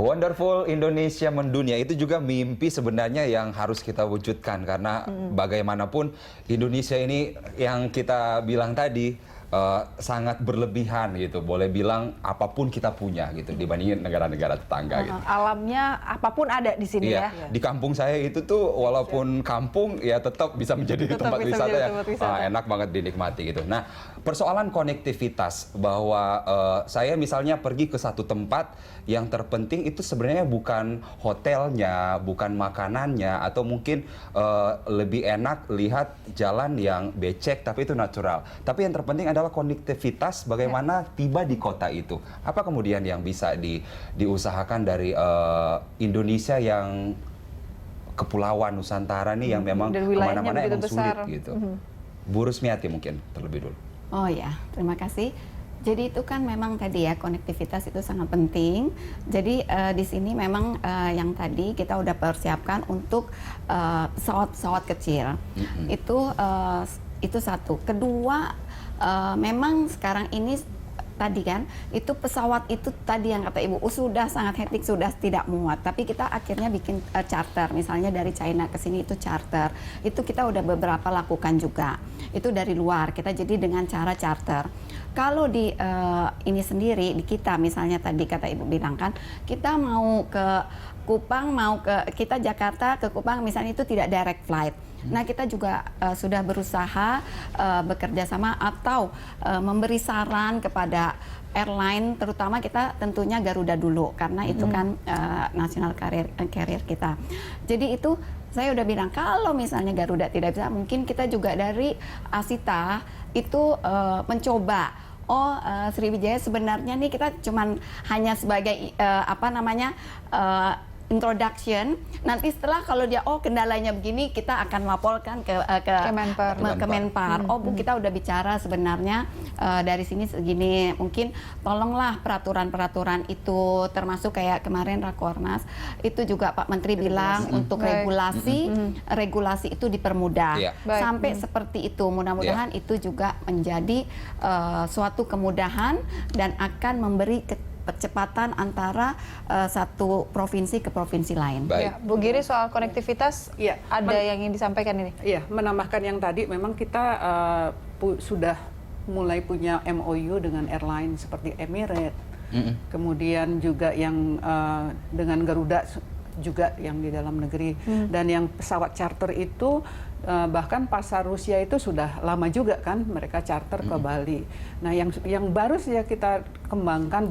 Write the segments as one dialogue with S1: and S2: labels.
S1: Wonderful Indonesia mendunia itu juga mimpi sebenarnya yang harus kita wujudkan karena bagaimanapun Indonesia ini yang kita bilang tadi sangat berlebihan gitu. Boleh bilang apapun kita punya gitu dibandingin negara-negara tetangga gitu.
S2: Alamnya apapun ada di sini ya.
S1: Di kampung saya itu tuh walaupun kampung ya tetap bisa menjadi tempat wisata yang enak banget dinikmati gitu. Nah, persoalan konektivitas bahwa saya misalnya pergi ke satu tempat yang terpenting itu sebenarnya bukan hotelnya, bukan makanannya atau mungkin lebih enak lihat jalan yang becek tapi itu natural. Tapi yang terpenting adalah konektivitas bagaimana tiba di kota itu. Apa kemudian yang bisa diusahakan dari Indonesia yang kepulauan Nusantara nih yang memang kemana-mana emang sulit gitu. Bu Rusmiati mungkin terlebih dulu.
S3: Oh ya, terima kasih. Jadi itu kan memang tadi ya konektivitas itu sangat penting. Jadi di sini memang yang tadi kita udah persiapkan untuk pesawat-pesawat kecil. Itu satu. Kedua memang sekarang ini tadi kan itu pesawat itu tadi yang kata Ibu sudah sangat hektik, sudah tidak muat. Tapi kita akhirnya bikin charter, misalnya dari China ke sini itu charter. Itu kita udah beberapa lakukan juga. Itu dari luar kita jadi dengan cara charter. Kalau di ini sendiri di kita misalnya tadi kata Ibu bilang kan kita mau ke Kupang, mau ke kita Jakarta ke Kupang misalnya itu tidak direct flight. Nah kita juga sudah berusaha bekerja sama atau memberi saran kepada airline, terutama kita tentunya Garuda dulu karena itu kan national carrier kita. Jadi itu saya udah bilang kalau misalnya Garuda tidak bisa, mungkin kita juga dari Asita itu mencoba. Sriwijaya sebenarnya nih kita cuman hanya sebagai introduction. Nanti setelah kalau dia kendalanya begini kita akan laporkan ke Kemenpar. Bu kita udah bicara sebenarnya dari sini segini. Mungkin tolonglah peraturan-peraturan itu termasuk kayak kemarin Rakornas itu juga Pak Menteri bilang untuk regulasi itu dipermudah. Sampai seperti itu. Mudah-mudahan itu juga menjadi suatu kemudahan dan akan memberi percepatan antara satu provinsi ke provinsi lain.
S2: Ya, Bu Giri soal konektivitas ada yang ingin disampaikan ini?
S4: Iya, menambahkan yang tadi memang kita sudah mulai punya MOU dengan airline seperti Emirates, kemudian juga yang dengan Garuda juga yang di dalam negeri dan yang pesawat charter itu bahkan pasar Rusia itu sudah lama juga kan mereka charter ke Bali. Nah yang baru saja kita kembangkan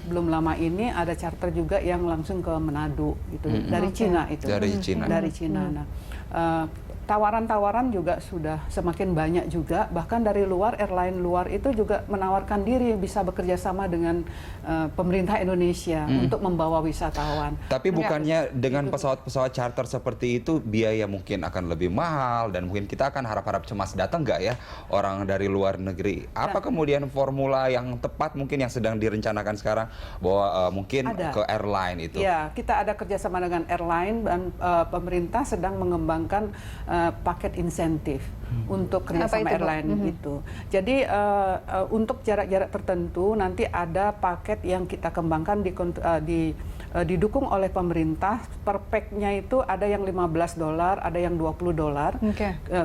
S4: belum lama ini ada charter juga yang langsung ke Manado gitu dari Cina itu. Dari Cina. Nah tawaran-tawaran juga sudah semakin banyak juga, bahkan dari luar, airline luar itu juga menawarkan diri bisa bekerja sama dengan pemerintah Indonesia untuk membawa wisatawan.
S1: Tapi bukannya dengan pesawat-pesawat charter seperti itu biaya mungkin akan lebih mahal dan mungkin kita akan harap-harap cemas datang nggak ya orang dari luar negeri? Apa kemudian formula yang tepat mungkin yang sedang direncanakan sekarang bahwa mungkin ke airline itu?
S4: Ya, kita ada kerjasama dengan airline dan pemerintah sedang mengembangkan paket insentif untuk kerjasama airline itu. Jadi untuk jarak-jarak tertentu nanti ada paket yang kita kembangkan didukung oleh pemerintah. Per packnya itu ada yang $15, ada yang $20.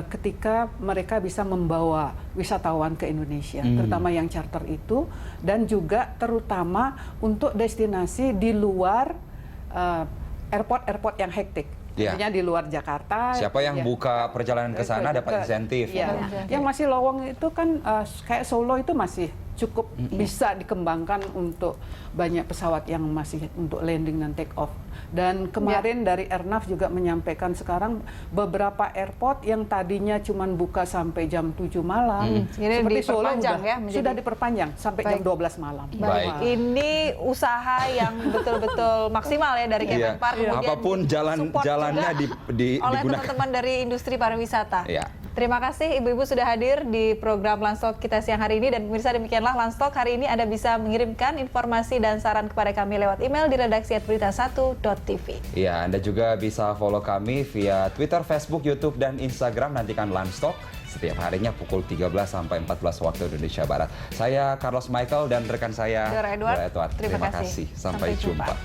S4: Ketika mereka bisa membawa wisatawan ke Indonesia, terutama yang charter itu, dan juga terutama untuk destinasi di luar airport-airport yang hektik. Artinya di luar Jakarta.
S1: Siapa yang buka perjalanan ke sana dapat insentif.
S4: Yang masih lowong itu kan kayak Solo itu masih cukup bisa dikembangkan untuk banyak pesawat yang masih untuk landing dan take off. Dan kemarin dari Airnav juga menyampaikan sekarang beberapa airport yang tadinya cuma buka sampai jam 7 malam, seperti Solo sudah diperpanjang sampai jam 12 malam.
S2: Ini usaha yang betul-betul maksimal ya dari Kemenpar.
S1: Apapun jalannya
S2: oleh teman-teman dari industri pariwisata. Terima kasih Ibu-Ibu sudah hadir di program Landstalk kita siang hari ini, dan pemirsa demikianlah Landstalk hari ini. Anda bisa mengirimkan informasi dan saran kepada kami lewat email di redaksi@berita1.tv.
S1: Ya, Anda juga bisa follow kami via Twitter, Facebook, YouTube, dan Instagram. Nantikan Landstalk setiap harinya pukul 13 sampai 14 waktu Indonesia Barat. Saya Carlos Michael dan rekan saya
S2: Dora Edward.
S1: Terima kasih. Sampai jumpa.